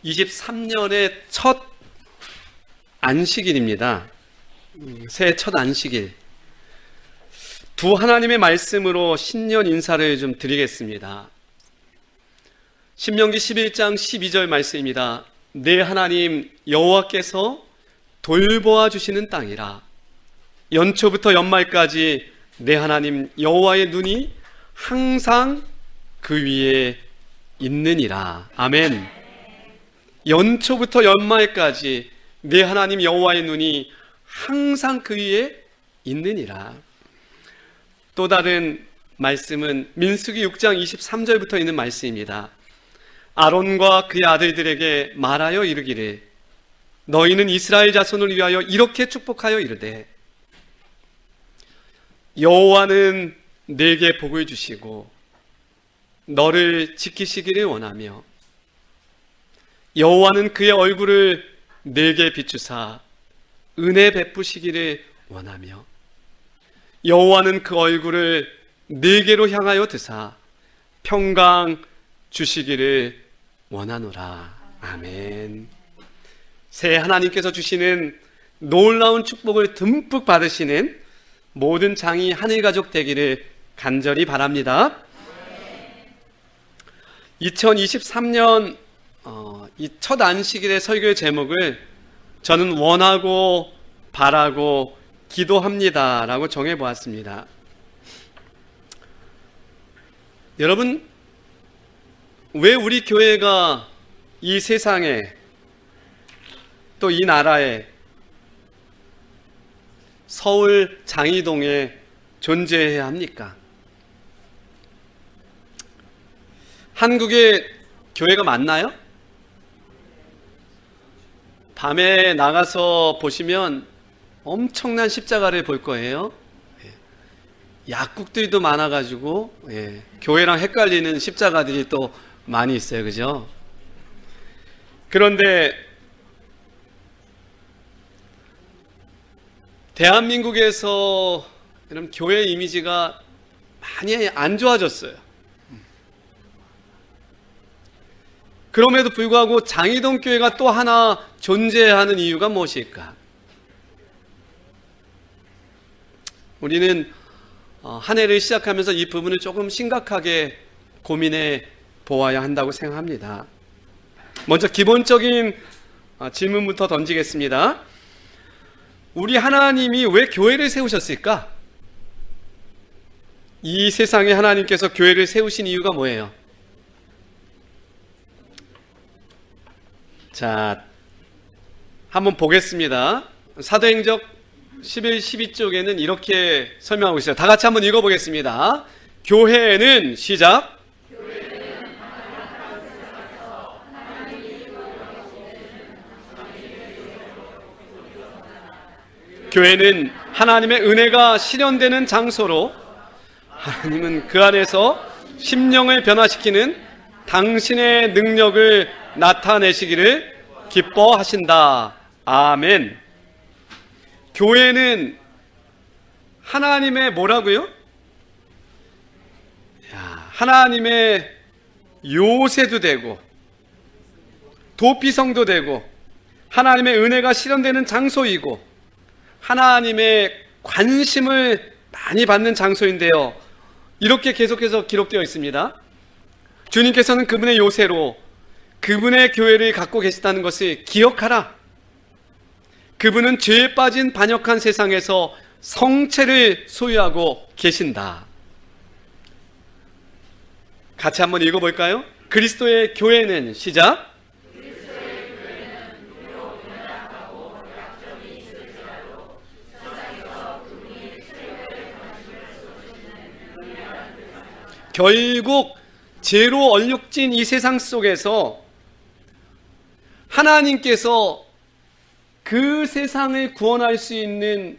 2023년의 첫 안식일입니다. 새해 첫 안식일. 두 하나님의 말씀으로 신년 인사를 좀 드리겠습니다. 신명기 11장 12절 말씀입니다. 내 하나님 여호와께서 돌보아 주시는 땅이라. 연초부터 연말까지 내 하나님 여호와의 눈이 항상 그 위에 있느니라. 아멘. 연초부터 연말까지 내 하나님 여호와의 눈이 항상 그 위에 있느니라. 또 다른 말씀은 민수기 6장 23절부터 있는 말씀입니다. 아론과 그의 아들들에게 말하여 이르기를 너희는 이스라엘 자손을 위하여 이렇게 축복하여 이르되 여호와는 내게 복을 주시고 너를 지키시기를 원하며 여호와는 그의 얼굴을 내게 비추사 은혜 베푸시기를 원하며 여호와는 그 얼굴을 내게로 향하여 드사 평강 주시기를 원하노라. 아멘. 새해 하나님께서 주시는 놀라운 축복을 듬뿍 받으시는 모든 장이 하늘가족 되기를 간절히 바랍니다. 2023년 이 첫 안식일의 설교의 제목을 저는 원하고 바라고 기도합니다 라고 정해보았습니다. 여러분, 왜 우리 교회가 이 세상에 또 이 나라에 서울 장이동에 존재해야 합니까? 한국에 교회가 많나요? 밤에 나가서 보시면 엄청난 십자가를 볼 거예요. 약국들도 많아가지고 교회랑 헷갈리는 십자가들이 또 많이 있어요. 그죠? 그런데 대한민국에서 이런 교회 이미지가 많이 안 좋아졌어요. 그럼에도 불구하고 장이동 교회가 또 하나 존재하는 이유가 무엇일까? 우리는 한 해를 시작하면서 이 부분을 조금 심각하게 고민해 보아야 한다고 생각합니다. 먼저 기본적인 질문부터 던지겠습니다. 우리 하나님이 왜 교회를 세우셨을까? 이 세상에 하나님께서 교회를 세우신 이유가 뭐예요? 자, 한번 보겠습니다. 사도행적 11, 12쪽에는 이렇게 설명하고 있어요. 다 같이 한번 읽어보겠습니다. 교회는 시작. 교회는 하나님의 은혜가 실현되는 장소로 하나님은 그 안에서 심령을 변화시키는 당신의 능력을 나타내시기를 기뻐하신다. 아멘. 교회는 하나님의 뭐라고요? 하나님의 요새도 되고 도피성도 되고 하나님의 은혜가 실현되는 장소이고 하나님의 관심을 많이 받는 장소인데요. 이렇게 계속해서 기록되어 있습니다. 주님께서는 그분의 요새로 그분의 교회를 갖고 계시다는 것을 기억하라. 그분은 죄에 빠진 반역한 세상에서 성체를 소유하고 계신다. 같이 한번 읽어볼까요? 그리스도의 교회는 시작. 결국 죄로 얼룩진 이 세상 속에서 하나님께서 그 세상을 구원할 수 있는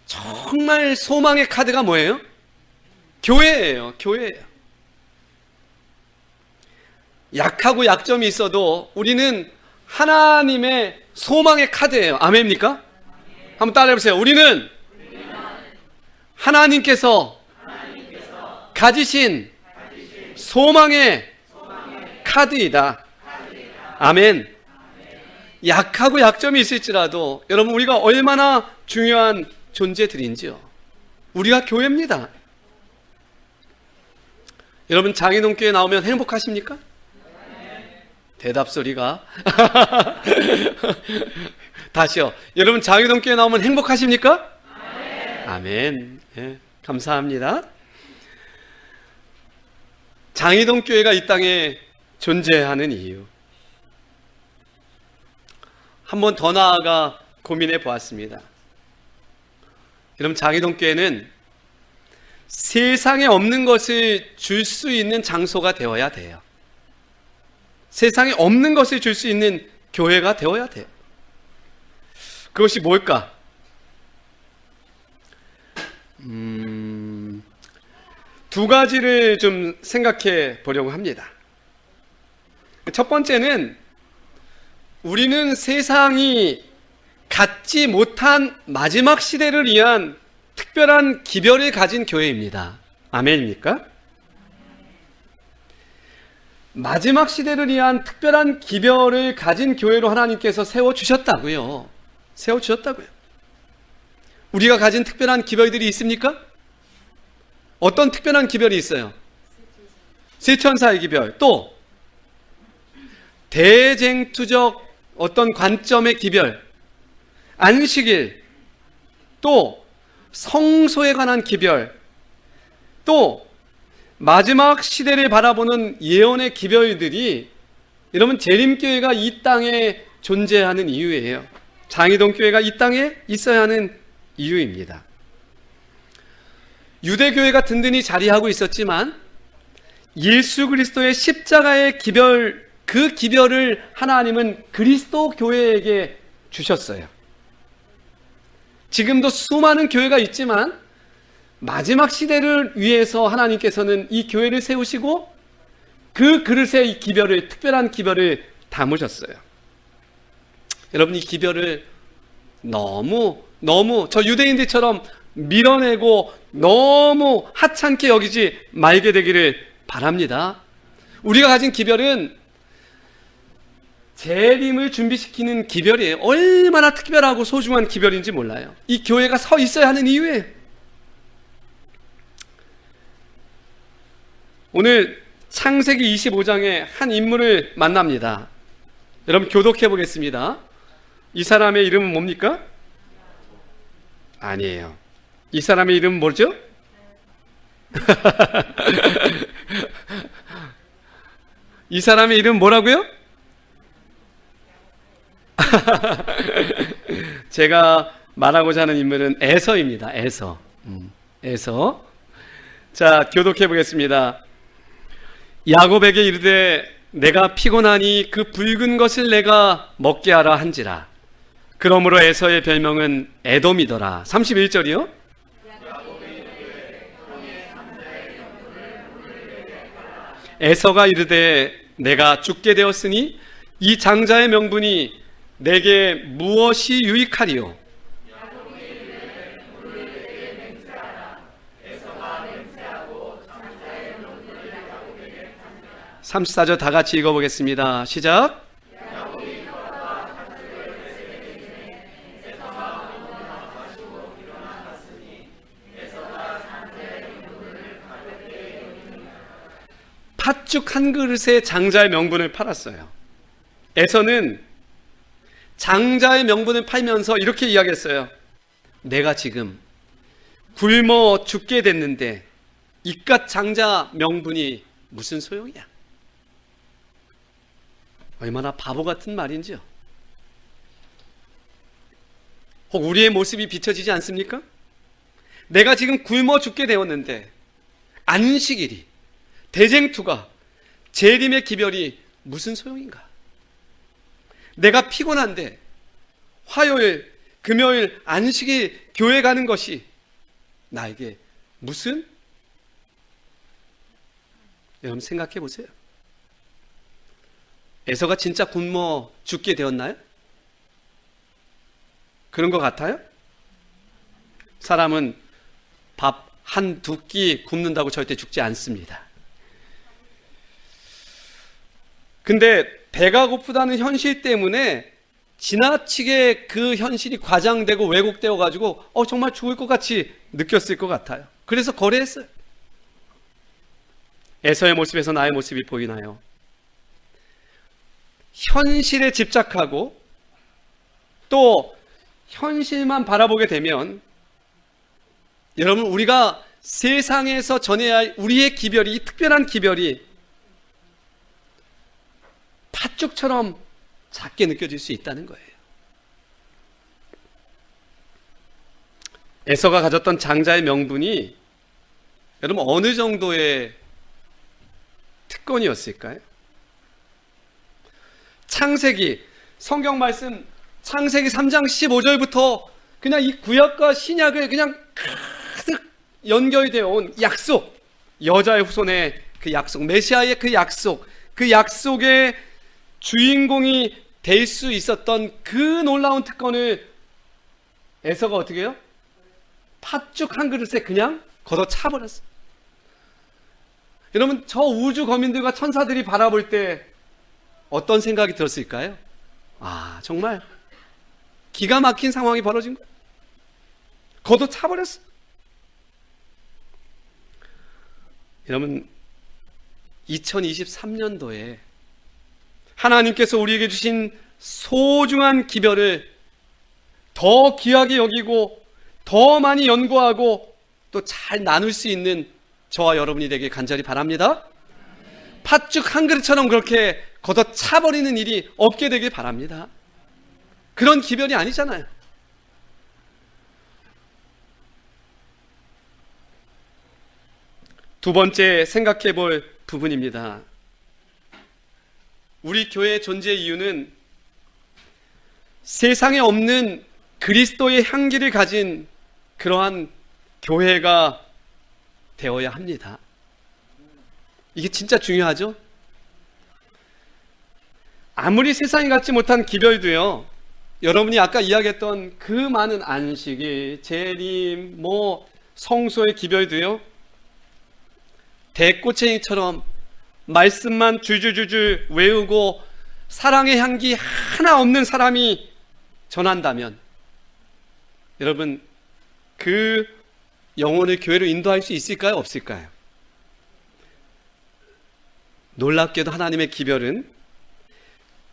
정말 소망의 카드가 뭐예요? 교회예요. 교회예요. 약하고 약점이 있어도 우리는 하나님의 소망의 카드예요. 아멘입니까? 한번 따라해보세요. 우리는 하나님께서 가지신 소망의 카드이다. 아멘. 약하고 약점이 있을지라도 여러분, 우리가 얼마나 중요한 존재들인지요. 우리가 교회입니다. 여러분, 장인홍교회 나오면 행복하십니까? 대답 소리가 다시요. 여러분, 장인홍교회 나오면 행복하십니까? 아멘. 네, 감사합니다. 장인홍교회가 이 땅에 존재하는 이유, 한 번 더 나아가 고민해 보았습니다. 여러분, 장인홍교회는 세상에 없는 것을 줄 수 있는 장소가 되어야 돼요. 세상에 없는 것을 줄 수 있는 교회가 되어야 돼요. 그것이 뭘까? 두 가지를 좀 생각해 보려고 합니다. 첫 번째는, 우리는 세상이 갖지 못한 마지막 시대를 위한 특별한 기별을 가진 교회입니다. 아멘입니까? 마지막 시대를 위한 특별한 기별을 가진 교회로 하나님께서 세워주셨다고요. 세워주셨다고요. 우리가 가진 특별한 기별들이 있습니까? 어떤 특별한 기별이 있어요? 세천사의 기별, 또 대쟁투적 어떤 관점의 기별, 안식일, 또 성소에 관한 기별, 또 마지막 시대를 바라보는 예언의 기별들이 여러분, 재림교회가 이 땅에 존재하는 이유예요. 장이동교회가 이 땅에 있어야 하는 이유입니다. 유대교회가 든든히 자리하고 있었지만 예수 그리스도의 십자가의 기별, 그 기별을 하나님은 그리스도 교회에게 주셨어요. 지금도 수많은 교회가 있지만 마지막 시대를 위해서 하나님께서는 이 교회를 세우시고 그 그릇에 이 기별을, 특별한 기별을 담으셨어요. 여러분, 이 기별을 너무 저 유대인들처럼 밀어내고 너무 하찮게 여기지 말게 되기를 바랍니다. 우리가 가진 기별은 재림을 준비시키는 기별이에요. 얼마나 특별하고 소중한 기별인지 몰라요. 이 교회가 서 있어야 하는 이유예요. 오늘 창세기 25장에 한 인물을 만납니다. 여러분, 교독해 보겠습니다. 이 사람의 이름은 뭡니까? 아니에요. 이 사람의 이름은 뭐죠? 이 사람의 이름은 뭐라고요? 제가 말하고자 하는 인물은 에서입니다. 에서. 자, 교독해 보겠습니다. 야곱에게 이르되 내가 피곤하니 그 붉은 것을 내가 먹게 하라 한지라. 그러므로 에서의 별명은 에돔이더라. 31절이요. 에서가 이르되 내가 죽게 되었으니 이 장자의 명분이 내게 무엇이 유익하리요? 34절 다 같이 읽어보겠습니다. 시작. 팥죽 한 그릇에 장자의 명분을 팔았어요. 에서는 장자의 명분을 팔면서 이렇게 이야기했어요. 내가 지금 굶어 죽게 됐는데 이깟 장자 명분이 무슨 소용이야? 얼마나 바보 같은 말인지요. 혹 우리의 모습이 비춰지지 않습니까? 내가 지금 굶어 죽게 되었는데 안식일이, 대쟁투가, 재림의 기별이 무슨 소용인가? 내가 피곤한데 화요일, 금요일, 안식일 교회 가는 것이 나에게 무슨? 여러분 생각해 보세요. 에서가 진짜 굶어 죽게 되었나요? 그런 것 같아요? 사람은 밥 한 두 끼 굶는다고 절대 죽지 않습니다. 근데 배가 고프다는 현실 때문에 지나치게 그 현실이 과장되고 왜곡되어 가지고 정말 죽을 것 같이 느꼈을 것 같아요. 그래서 거래했어요. 에서의 모습에서 나의 모습이 보이나요? 현실에 집착하고 또 현실만 바라보게 되면 여러분, 우리가 세상에서 전해야 할 우리의 기별이, 이 특별한 기별이 팥죽처럼 작게 느껴질 수 있다는 거예요. 에서가 가졌던 장자의 명분이 여러분 어느 정도의 특권이었을까요? 창세기, 성경 말씀 창세기 3장 15절부터 그냥 이 구약과 신약을 그냥 가득 연결되어 온 약속, 여자의 후손의 그 약속, 메시아의 그 약속, 그 약속의 주인공이 될 수 있었던 그 놀라운 특권을 에서가 어떻게 해요? 팥죽 한 그릇에 그냥 걷어차버렸어요. 여러분, 저 우주 거민들과 천사들이 바라볼 때 어떤 생각이 들었을까요? 정말 기가 막힌 상황이 벌어진 거예요. 걷어차버렸어요. 여러분, 2023년도에 하나님께서 우리에게 주신 소중한 기별을 더 귀하게 여기고 더 많이 연구하고 또 잘 나눌 수 있는 저와 여러분이 되길 간절히 바랍니다. 팥죽 한 그릇처럼 그렇게 걷어차버리는 일이 없게 되길 바랍니다. 그런 기별이 아니잖아요. 두 번째 생각해 볼 부분입니다. 우리 교회의 존재의 이유는 세상에 없는 그리스도의 향기를 가진 그러한 교회가 되어야 합니다. 이게 진짜 중요하죠? 아무리 세상이 갖지 못한 기별도요, 여러분이 아까 이야기했던 그 많은 안식일, 재림, 성소의 기별도요, 대꼬챙이처럼 말씀만 줄줄줄줄 외우고 사랑의 향기 하나 없는 사람이 전한다면 여러분, 그 영혼을 교회로 인도할 수 있을까요? 없을까요? 놀랍게도 하나님의 기별은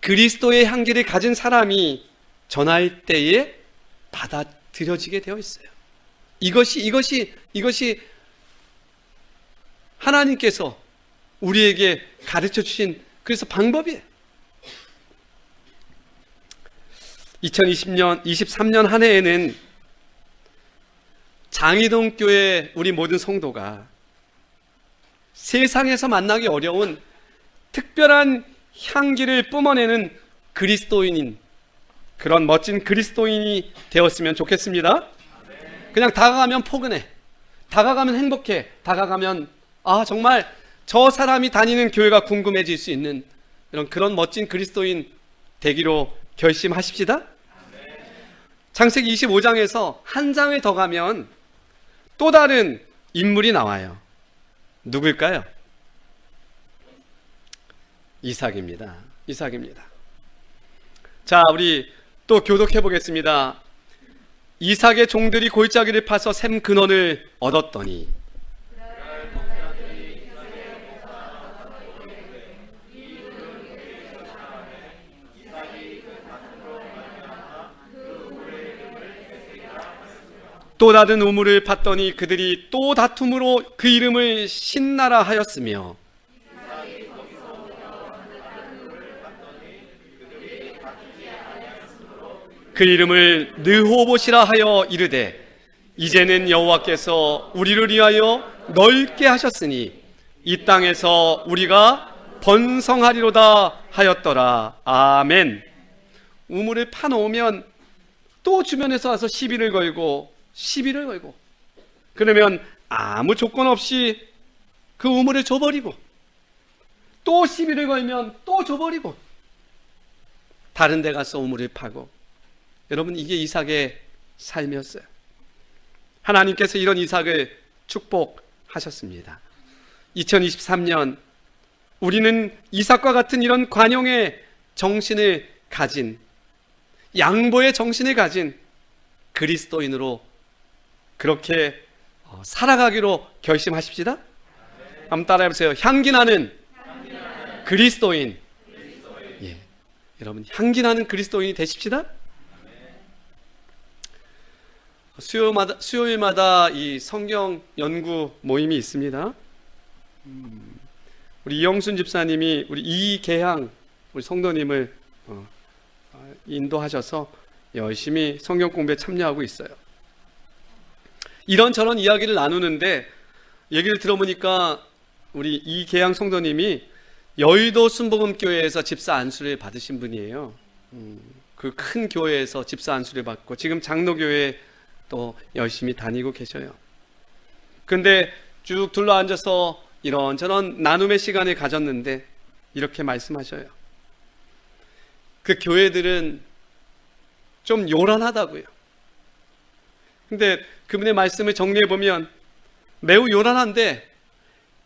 그리스도의 향기를 가진 사람이 전할 때에 받아들여지게 되어 있어요. 이것이 하나님께서 우리에게 가르쳐 주신 그래서 방법이에요. 23년 한 해에는 장희동 교회 우리 모든 성도가 세상에서 만나기 어려운 특별한 향기를 뿜어내는 그리스도인인, 그런 멋진 그리스도인이 되었으면 좋겠습니다. 그냥 다가가면 포근해, 다가가면 행복해, 다가가면 정말 저 사람이 다니는 교회가 궁금해질 수 있는 그런 멋진 그리스도인 되기로 결심하십시다. 창세기 25장에서 한 장을 더 가면 또 다른 인물이 나와요. 누굴까요? 이삭입니다. 자, 우리 또 교독해 보겠습니다. 이삭의 종들이 골짜기를 파서 샘 근원을 얻었더니 또 다른 우물을 팠더니 그들이 또 다툼으로 그 이름을 신나라 하였으며 그 이름을 르호봇이라 하여 이르되 이제는 여호와께서 우리를 위하여 넓게 하셨으니 이 땅에서 우리가 번성하리로다 하였더라. 아멘. 우물을 파놓으면 또 주변에서 와서 시비를 걸고 그러면 아무 조건 없이 그 우물을 줘버리고 또 시비를 걸면 또 줘버리고 다른 데 가서 우물을 파고. 여러분, 이게 이삭의 삶이었어요. 하나님께서 이런 이삭을 축복하셨습니다. 2023년 우리는 이삭과 같은 이런 관용의 정신을 가진, 양보의 정신을 가진 그리스도인으로 그렇게 살아가기로 결심하십시다. 한번 따라해보세요. 향기나는 그리스도인. 예, 여러분 향기나는 그리스도인이 되십시다. 수요일마다 이 성경 연구 모임이 있습니다. 우리 이영순 집사님이 우리 이계향 우리 성도님을 인도하셔서 열심히 성경 공부에 참여하고 있어요. 이런저런 이야기를 나누는데 얘기를 들어보니까 우리 이계향 성도님이 여의도 순복음교회에서 집사 안수를 받으신 분이에요. 그 큰 교회에서 집사 안수를 받고 지금 장로교회에 또 열심히 다니고 계셔요. 근데 쭉 둘러앉아서 이런저런 나눔의 시간을 가졌는데 이렇게 말씀하셔요. 그 교회들은 좀 요란하다고요. 근데 그분의 말씀을 정리해보면 매우 요란한데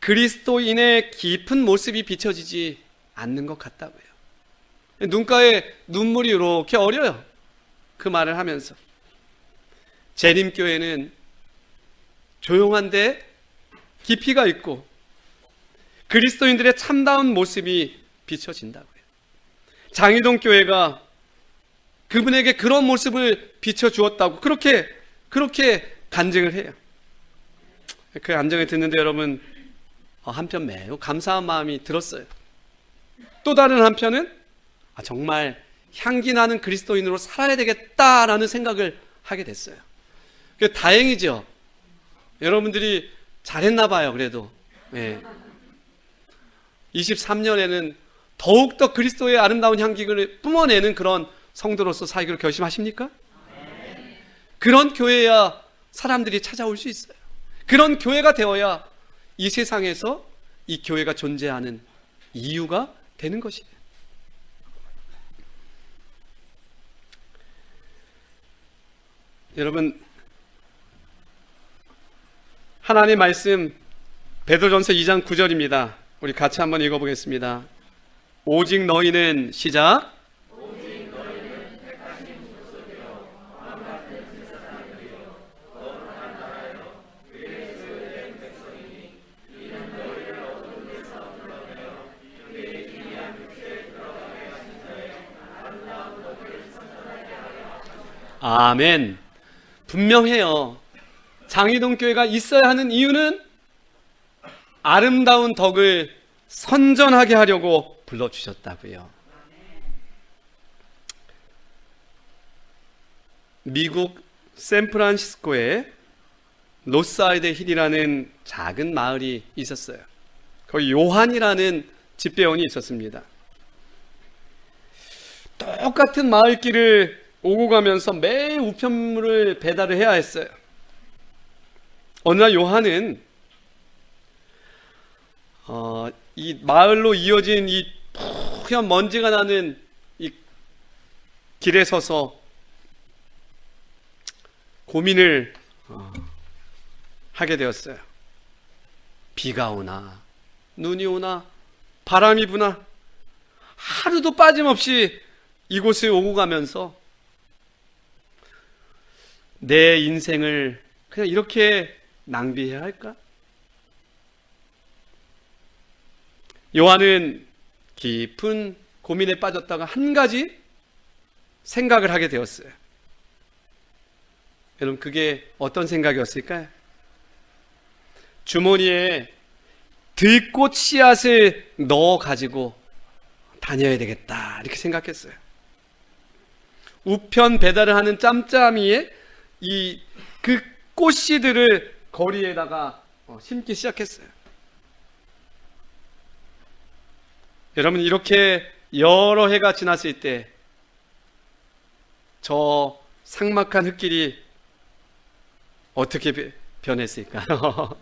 그리스도인의 깊은 모습이 비춰지지 않는 것 같다고요. 눈가에 눈물이 이렇게 어려요. 그 말을 하면서. 재림교회는 조용한데 깊이가 있고 그리스도인들의 참다운 모습이 비춰진다고요. 장희동 교회가 그분에게 그런 모습을 비춰주었다고 그렇게 간증을 해요. 그 간증을 듣는데 여러분 한편 매우 감사한 마음이 들었어요. 또 다른 한편은 정말 향기나는 그리스도인으로 살아야 되겠다라는 생각을 하게 됐어요. 다행이죠. 여러분들이 잘했나 봐요. 그래도 23년에는 더욱더 그리스도의 아름다운 향기를 뿜어내는 그런 성도로서 살기로 결심하십니까? 그런 교회야 사람들이 찾아올 수 있어요. 그런 교회가 되어야 이 세상에서 이 교회가 존재하는 이유가 되는 것이에요. 여러분, 하나님의 말씀 베드로전서 2장 9절입니다. 우리 같이 한번 읽어보겠습니다. 오직 너희는 시작. 아멘. 분명해요. 장희동 교회가 있어야 하는 이유는 아름다운 덕을 선전하게 하려고 불러주셨다고요. 미국 샌프란시스코에 로스아이드 힐이라는 작은 마을이 있었어요. 거기 요한이라는 집배원이 있었습니다. 똑같은 마을길을 오고 가면서 매일 우편물을 배달을 해야 했어요. 어느 날 요한은 이 마을로 이어진 이 푸연 먼지가 나는 이 길에 서서 고민을 하게 되었어요. 비가 오나 눈이 오나 바람이 부나 하루도 빠짐없이 이곳을 오고 가면서 내 인생을 그냥 이렇게 낭비해야 할까? 요한은 깊은 고민에 빠졌다가 한 가지 생각을 하게 되었어요. 여러분, 그게 어떤 생각이었을까요? 주머니에 들꽃 씨앗을 넣어 가지고 다녀야 되겠다 이렇게 생각했어요. 우편 배달을 하는 짬짬이에 그 꽃씨들을 거리에다가 심기 시작했어요. 여러분, 이렇게 여러 해가 지났을 때 저 삭막한 흙길이 어떻게 변했을까요?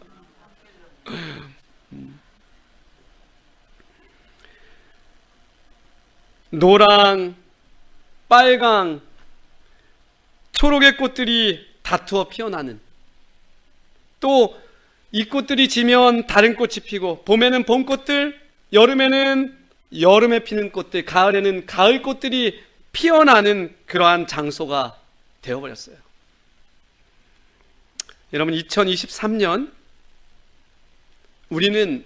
노랑, 빨강, 초록의 꽃들이 다투어 피어나는, 또 이 꽃들이 지면 다른 꽃이 피고 봄에는 봄꽃들, 여름에는 여름에 피는 꽃들, 가을에는 가을 꽃들이 피어나는 그러한 장소가 되어버렸어요. 여러분, 2023년 우리는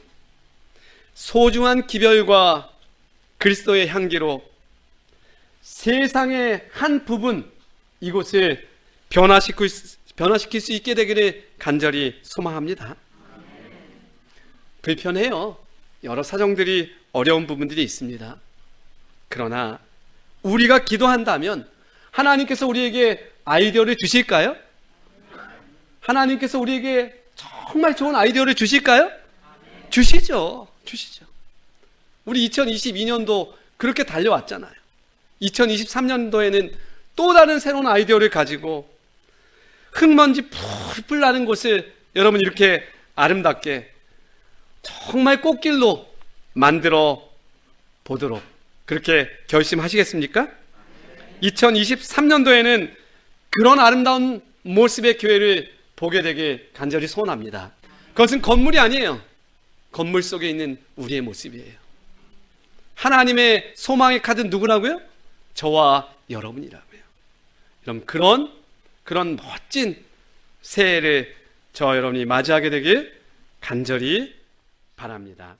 소중한 기별과 그리스도의 향기로 세상의 한 부분, 이곳을 변화시킬 수 있게 되기를 간절히 소망합니다. 불편해요. 여러 사정들이, 어려운 부분들이 있습니다. 그러나 우리가 기도한다면 하나님께서 우리에게 아이디어를 주실까요? 하나님께서 우리에게 정말 좋은 아이디어를 주실까요? 주시죠. 우리 2022년도 그렇게 달려왔잖아요. 2023년도에는 또 다른 새로운 아이디어를 가지고 흙먼지 풀풀 나는 곳을 여러분 이렇게 아름답게 정말 꽃길로 만들어 보도록 그렇게 결심하시겠습니까? 2023년도에는 그런 아름다운 모습의 교회를 보게 되길 간절히 소원합니다. 그것은 건물이 아니에요. 건물 속에 있는 우리의 모습이에요. 하나님의 소망의 카드는 누구라고요? 저와 여러분이라고요. 여러분, 그런 멋진 새해를 저와 여러분이 맞이하게 되길 간절히 바랍니다.